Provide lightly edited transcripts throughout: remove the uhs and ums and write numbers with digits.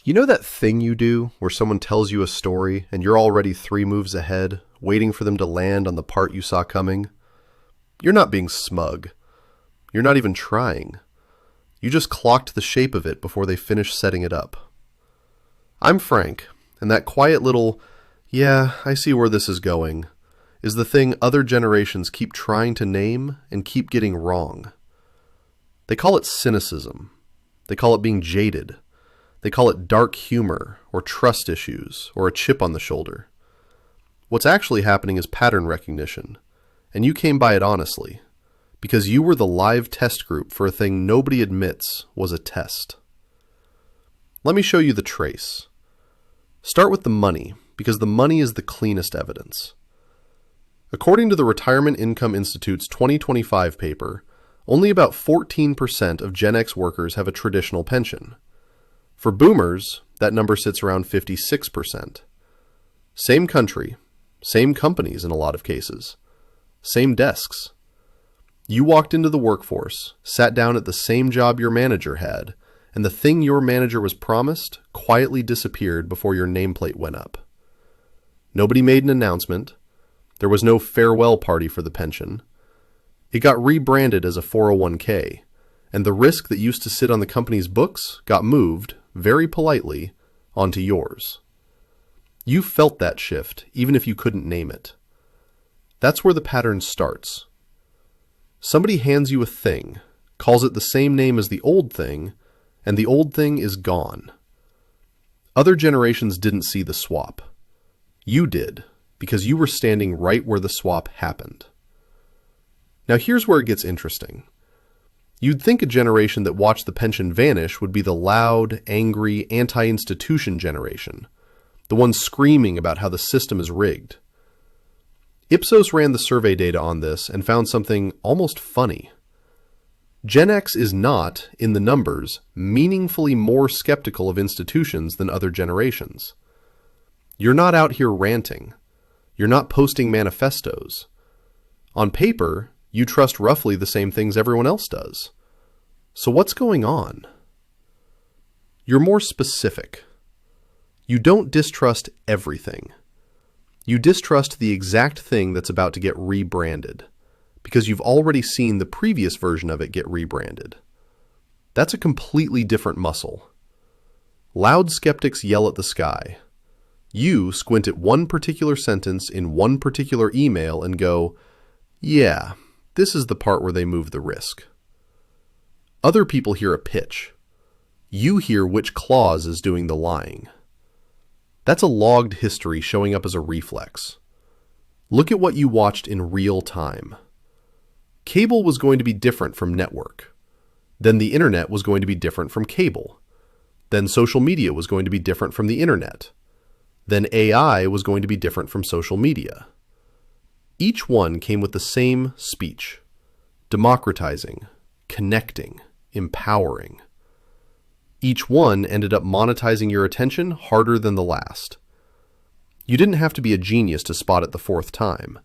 You know that thing you do where someone tells you a story and you're already 3 moves ahead, waiting for them to land on the part you saw coming? You're not being smug. You're not even trying. You just clocked the shape of it before they finished setting it up. I'm Frank, and that quiet little, "Yeah, I see where this is going," is the thing other generations keep trying to name and keep getting wrong. They call it cynicism. They call it being jaded. They call it dark humor, or trust issues, or a chip on the shoulder. What's actually happening is pattern recognition, and you came by it honestly, because you were the live test group for a thing nobody admits was a test. Let me show you the trace. Start with the money, because the money is the cleanest evidence. According to the Retirement Income Institute's 2025 paper, only about 14% of Gen X workers have a traditional pension. For boomers, that number sits around 56%. Same country, same companies in a lot of cases, same desks. You walked into the workforce, sat down at the same job your manager had, and the thing your manager was promised quietly disappeared before your nameplate went up. Nobody made an announcement. There was no farewell party for the pension. It got rebranded as a 401k, and the risk that used to sit on the company's books got moved, very politely, onto yours. You felt that shift, even if you couldn't name it. That's where the pattern starts. Somebody hands you a thing, calls it the same name as the old thing, and the old thing is gone. Other generations didn't see the swap. You did, because you were standing right where the swap happened. Now here's where it gets interesting. You'd think a generation that watched the pension vanish would be the loud, angry, anti-institution generation, the one screaming about how the system is rigged. Ipsos ran the survey data on this and found something almost funny. Gen X is not, in the numbers, meaningfully more skeptical of institutions than other generations. You're not out here ranting. You're not posting manifestos. On paper, you trust roughly the same things everyone else does. So what's going on? You're more specific. You don't distrust everything. You distrust the exact thing that's about to get rebranded, because you've already seen the previous version of it get rebranded. That's a completely different muscle. Loud skeptics yell at the sky. You squint at one particular sentence in one particular email and go, "Yeah, this is the part where they move the risk." Other people hear a pitch. You hear which clause is doing the lying. That's a logged history showing up as a reflex. Look at what you watched in real time. Cable was going to be different from network. Then the internet was going to be different from cable. Then social media was going to be different from the internet. Then AI was going to be different from social media. Each one came with the same speech: democratizing, connecting, empowering. Each one ended up monetizing your attention harder than the last. You didn't have to be a genius to spot it the 4th time.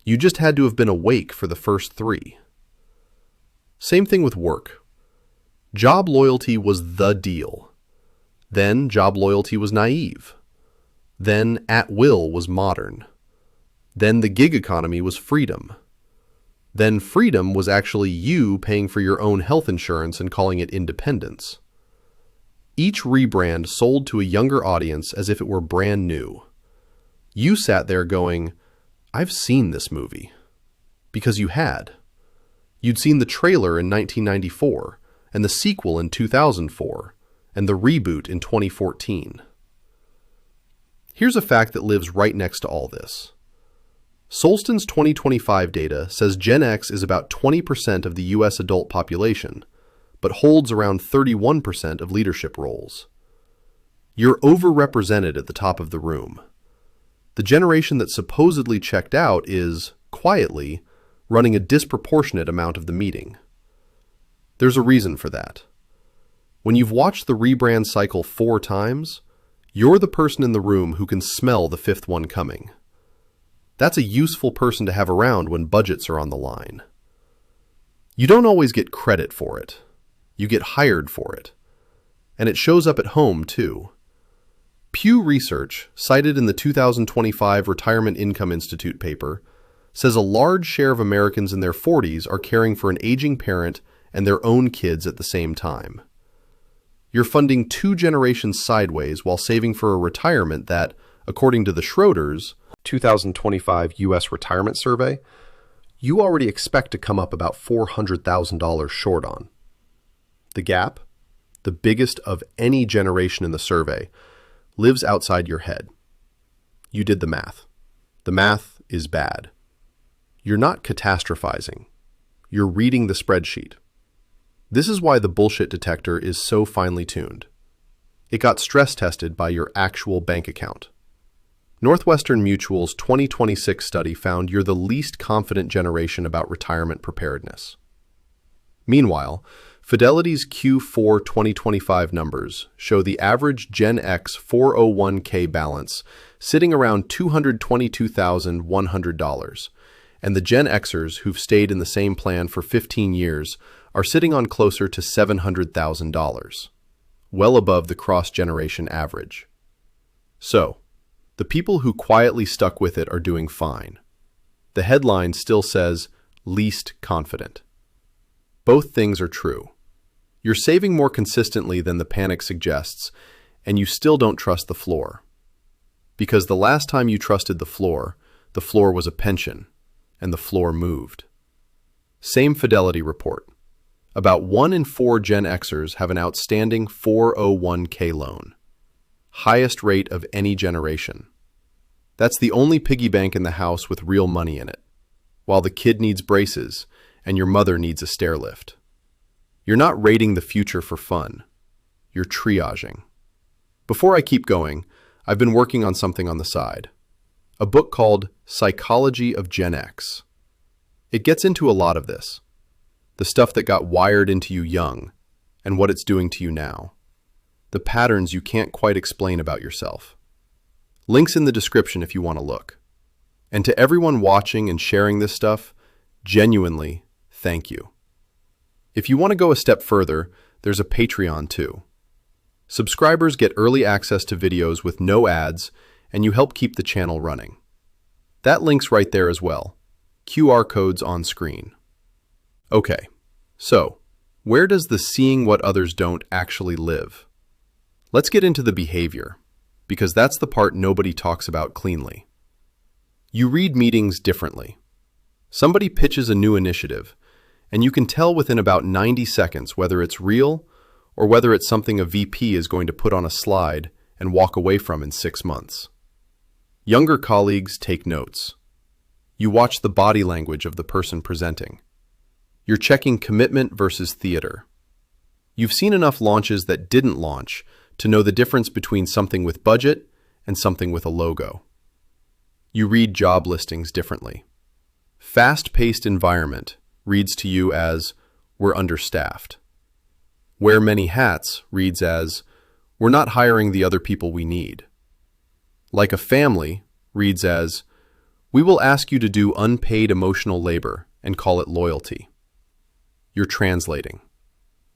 You just had to have been awake for the first 3. Same thing with work. Job loyalty was the deal. Then job loyalty was naive. Then at will was modern. Then the gig economy was freedom. Then freedom was actually you paying for your own health insurance and calling it independence. Each rebrand sold to a younger audience as if it were brand new. You sat there going, "I've seen this movie." Because you had. You'd seen the trailer in 1994, and the sequel in 2004, and the reboot in 2014. Here's a fact that lives right next to all this. Solston's 2025 data says Gen X is about 20% of the U.S. adult population, but holds around 31% of leadership roles. You're overrepresented at the top of the room. The generation that supposedly checked out is, quietly, running a disproportionate amount of the meeting. There's a reason for that. When you've watched the rebrand cycle 4 times, you're the person in the room who can smell the 5th one coming. That's a useful person to have around when budgets are on the line. You don't always get credit for it. You get hired for it. And it shows up at home, too. Pew Research, cited in the 2025 Retirement Income Institute paper, says a large share of Americans in their 40s are caring for an aging parent and their own kids at the same time. You're funding two generations sideways while saving for a retirement that, according to the Schroders 2025 U.S. Retirement Survey, you already expect to come up about $400,000 short on. The gap, the biggest of any generation in the survey, lives outside your head. You did the math. The math is bad. You're not catastrophizing. You're reading the spreadsheet. This is why the bullshit detector is so finely tuned. It got stress tested by your actual bank account. Northwestern Mutual's 2026 study found you're the least confident generation about retirement preparedness. Meanwhile, Fidelity's Q4 2025 numbers show the average Gen X 401k balance sitting around $222,100, and the Gen Xers who've stayed in the same plan for 15 years are sitting on closer to $700,000, well above the cross-generation average. So, the people who quietly stuck with it are doing fine. The headline still says, least confident. Both things are true. You're saving more consistently than the panic suggests, and you still don't trust the floor. Because the last time you trusted the floor was a pension, and the floor moved. Same Fidelity report. About 1 in 4 Gen Xers have an outstanding 401k loan. Highest rate of any generation. That's the only piggy bank in the house with real money in it, while the kid needs braces and your mother needs a stair lift. You're not rating the future for fun. You're triaging. Before I keep going, I've been working on something on the side. A book called Psychology of Gen X. It gets into a lot of this. The stuff that got wired into you young and what it's doing to you now. The patterns you can't quite explain about yourself. Links in the description if you want to look. And to everyone watching and sharing this stuff, genuinely, thank you. If you want to go a step further, there's a Patreon too. Subscribers get early access to videos with no ads, and you help keep the channel running. That link's right there as well. QR codes on screen. Okay, so where does the seeing what others don't actually live? Let's get into the behavior, because that's the part nobody talks about cleanly. You read meetings differently. Somebody pitches a new initiative, and you can tell within about 90 seconds whether it's real or whether it's something a VP is going to put on a slide and walk away from in 6 months. Younger colleagues take notes. You watch the body language of the person presenting. You're checking commitment versus theater. You've seen enough launches that didn't launch to know the difference between something with budget and something with a logo. You read job listings differently. Fast-paced environment reads to you as, we're understaffed. Wear many hats reads as, we're not hiring the other people we need. Like a family reads as, we will ask you to do unpaid emotional labor and call it loyalty. You're translating.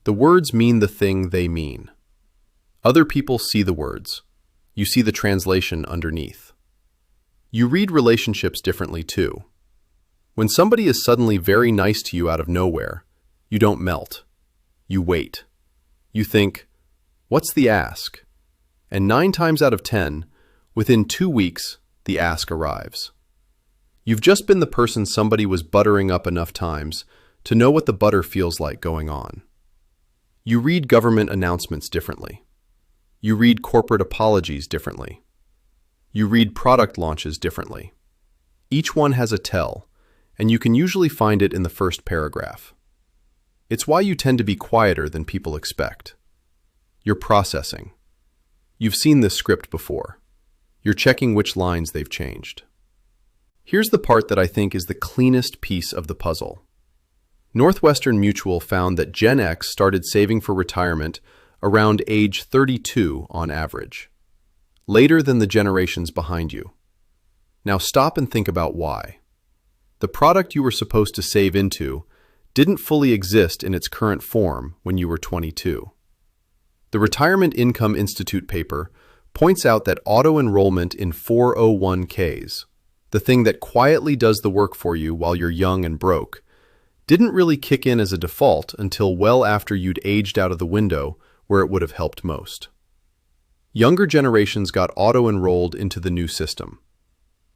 The words mean the thing they mean. Other people see the words. You see the translation underneath. You read relationships differently too. When somebody is suddenly very nice to you out of nowhere, you don't melt. You wait. You think, what's the ask? And 9 times out of 10, within 2 weeks, the ask arrives. You've just been the person somebody was buttering up enough times to know what the butter feels like going on. You read government announcements differently. You read corporate apologies differently. You read product launches differently. Each one has a tell, and you can usually find it in the first paragraph. It's why you tend to be quieter than people expect. You're processing. You've seen this script before. You're checking which lines they've changed. Here's the part that I think is the cleanest piece of the puzzle. Northwestern Mutual found that Gen X started saving for retirement around age 32 on average, later than the generations behind you. Now stop and think about why. The product you were supposed to save into didn't fully exist in its current form when you were 22. The Retirement Income Institute paper points out that auto-enrollment in 401ks, the thing that quietly does the work for you while you're young and broke, didn't really kick in as a default until well after you'd aged out of the window where it would have helped most. Younger generations got auto-enrolled into the new system.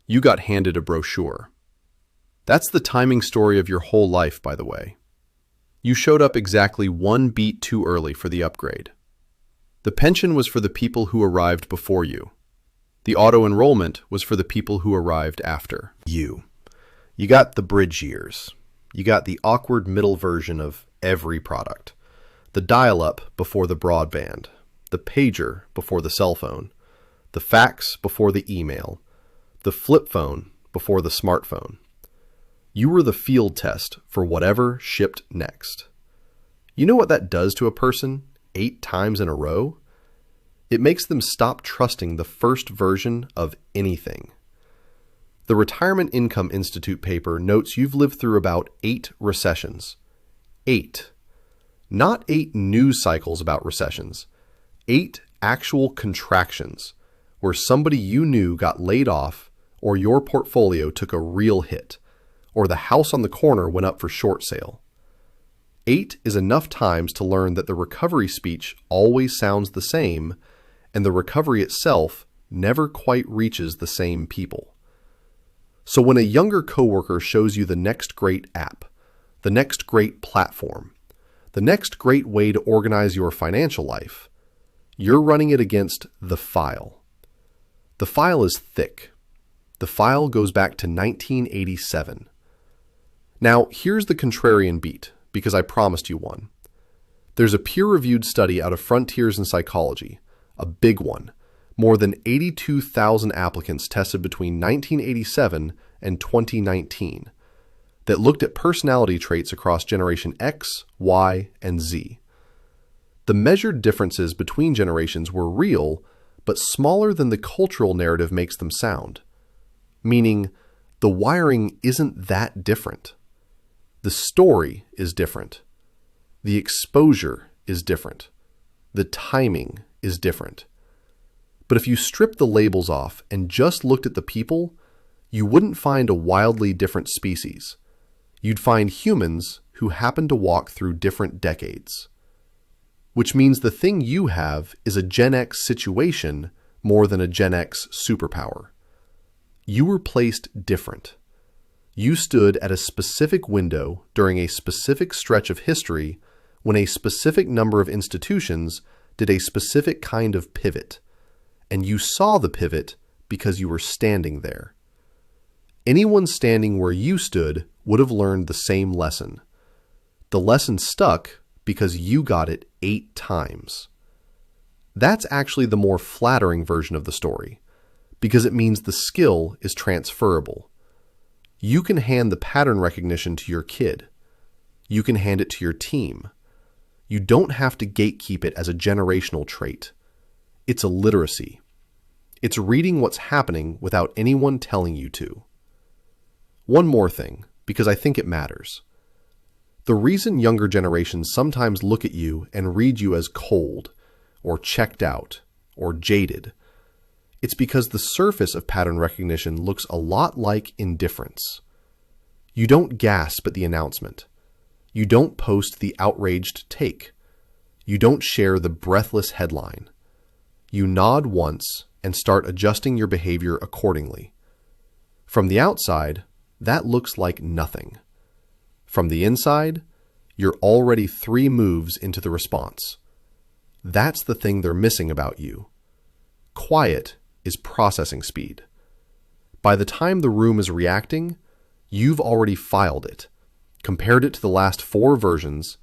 You got handed a brochure. That's the timing story of your whole life, by the way. You showed up exactly one beat too early for the upgrade. The pension was for the people who arrived before you. The auto-enrollment was for the people who arrived after you. You got the bridge years. You got the awkward middle version of every product. The dial-up before the broadband. The pager before the cell phone. The fax before the email. The flip phone before the smartphone. You were the field test for whatever shipped next. You know what that does to a person 8 times in a row? It makes them stop trusting the first version of anything. The Retirement Income Institute paper notes you've lived through about 8 recessions. 8. Not 8 news cycles about recessions. 8 actual contractions where somebody you knew got laid off or your portfolio took a real hit, or the house on the corner went up for short sale. 8 is enough times to learn that the recovery speech always sounds the same, and the recovery itself never quite reaches the same people. So when a younger coworker shows you the next great app, the next great platform, the next great way to organize your financial life, you're running it against the file. The file is thick. The file goes back to 1987. Now, here's the contrarian beat, because I promised you one. There's a peer-reviewed study out of Frontiers in Psychology, a big one, more than 82,000 applicants tested between 1987 and 2019, that looked at personality traits across Generation X, Y, and Z. The measured differences between generations were real, but smaller than the cultural narrative makes them sound. Meaning, the wiring isn't that different. The story is different. The exposure is different. The timing is different. But if you strip the labels off and just looked at the people, you wouldn't find a wildly different species. You'd find humans who happen to walk through different decades. Which means the thing you have is a Gen X situation more than a Gen X superpower. You were placed different. You stood at a specific window during a specific stretch of history when a specific number of institutions did a specific kind of pivot, and you saw the pivot because you were standing there. Anyone standing where you stood would have learned the same lesson. The lesson stuck because you got it 8 times. That's actually the more flattering version of the story, because it means the skill is transferable. You can hand the pattern recognition to your kid. You can hand it to your team. You don't have to gatekeep it as a generational trait. It's a literacy. It's reading what's happening without anyone telling you to. One more thing, because I think it matters. The reason younger generations sometimes look at you and read you as cold, or checked out, or jaded, it's because the surface of pattern recognition looks a lot like indifference. You don't gasp at the announcement. You don't post the outraged take. You don't share the breathless headline. You nod once and start adjusting your behavior accordingly. From the outside, that looks like nothing. From the inside, you're already 3 moves into the response. That's the thing they're missing about you. Quiet is processing speed. By the time the room is reacting, you've already filed it, compared it to the last 4 versions,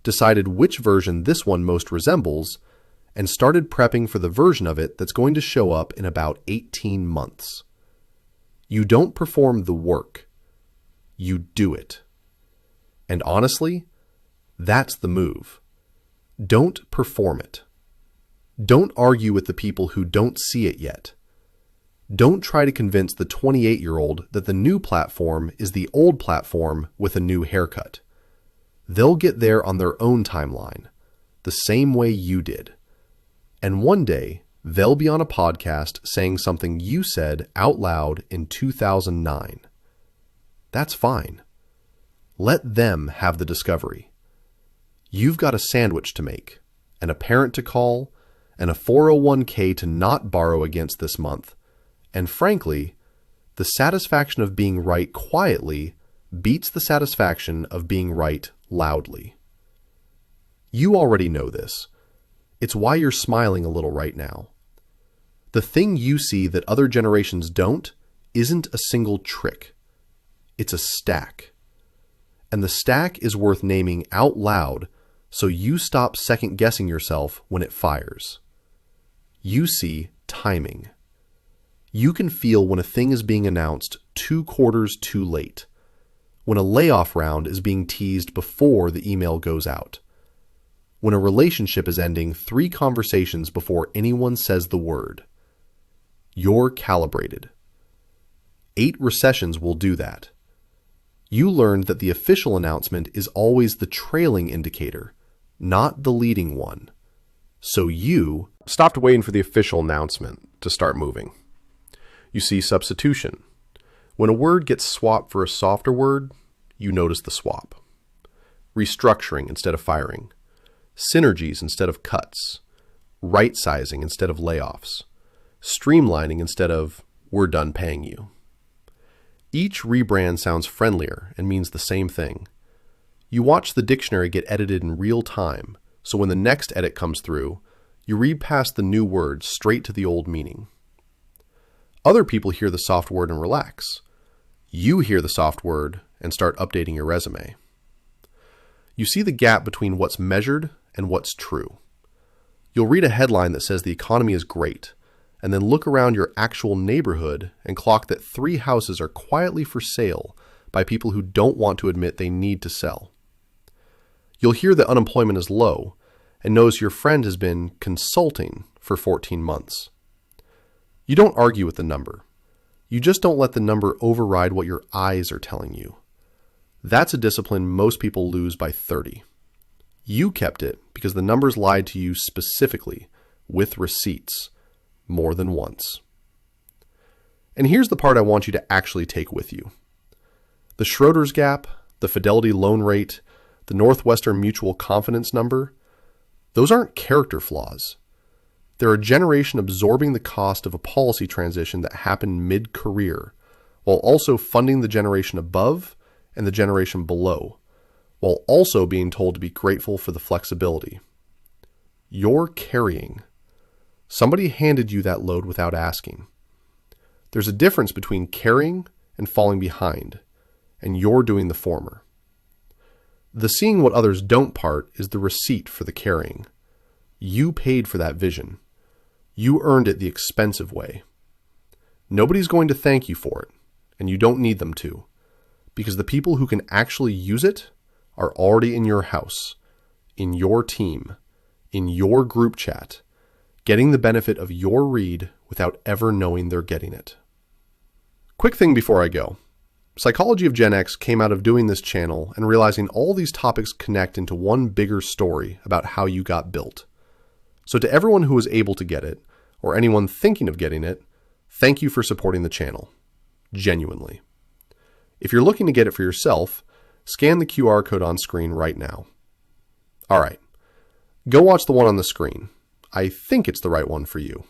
decided which version this one most resembles, and started prepping for the version of it that's going to show up in about 18 months. You don't perform the work. You do it. And honestly, that's the move. Don't perform it. Don't argue with the people who don't see it yet. Don't try to convince the 28-year-old that the new platform is the old platform with a new haircut. They'll get there on their own timeline, the same way you did. And one day, they'll be on a podcast saying something you said out loud in 2009. That's fine. Let them have the discovery. You've got a sandwich to make, and a parent to call, and a 401k to not borrow against this month. And frankly, the satisfaction of being right quietly beats the satisfaction of being right loudly. You already know this. It's why you're smiling a little right now. The thing you see that other generations don't isn't a single trick. It's a stack. And the stack is worth naming out loud so you stop second-guessing yourself when it fires. You see timing. You can feel when a thing is being announced 2 quarters too late, when a layoff round is being teased before the email goes out, when a relationship is ending 3 conversations before anyone says the word. You're calibrated. 8 recessions will do that. You learned that the official announcement is always the trailing indicator, not the leading one. So you stopped waiting for the official announcement to start moving. You see substitution. When a word gets swapped for a softer word, you notice the swap. Restructuring instead of firing. Synergies instead of cuts. Right-sizing instead of layoffs. Streamlining instead of, we're done paying you. Each rebrand sounds friendlier and means the same thing. You watch the dictionary get edited in real time, so when the next edit comes through, you read past the new word straight to the old meaning. Other people hear the soft word and relax. You hear the soft word and start updating your resume. You see the gap between what's measured and what's true. You'll read a headline that says the economy is great, and then look around your actual neighborhood and clock that 3 houses are quietly for sale by people who don't want to admit they need to sell. You'll hear that unemployment is low and notice your friend has been consulting for 14 months. You don't argue with the number. You just don't let the number override what your eyes are telling you. That's a discipline most people lose by 30. You kept it because the numbers lied to you specifically, with receipts, more than once. And here's the part I want you to actually take with you. The Schroders gap, the Fidelity loan rate, the Northwestern Mutual confidence number, those aren't character flaws. They're a generation absorbing the cost of a policy transition that happened mid-career, while also funding the generation above and the generation below, while also being told to be grateful for the flexibility. You're carrying. Somebody handed you that load without asking. There's a difference between carrying and falling behind, and you're doing the former. The seeing what others don't part is the receipt for the carrying. You paid for that vision. You earned it the expensive way. Nobody's going to thank you for it, and you don't need them to, because the people who can actually use it are already in your house, in your team, in your group chat, getting the benefit of your read without ever knowing they're getting it. Quick thing before I go. Psychology of Gen X came out of doing this channel and realizing all these topics connect into one bigger story about how you got built. So to everyone who was able to get it, or anyone thinking of getting it, thank you for supporting the channel. Genuinely. If you're looking to get it for yourself, scan the QR code on screen right now. Alright, go watch the one on the screen. I think it's the right one for you.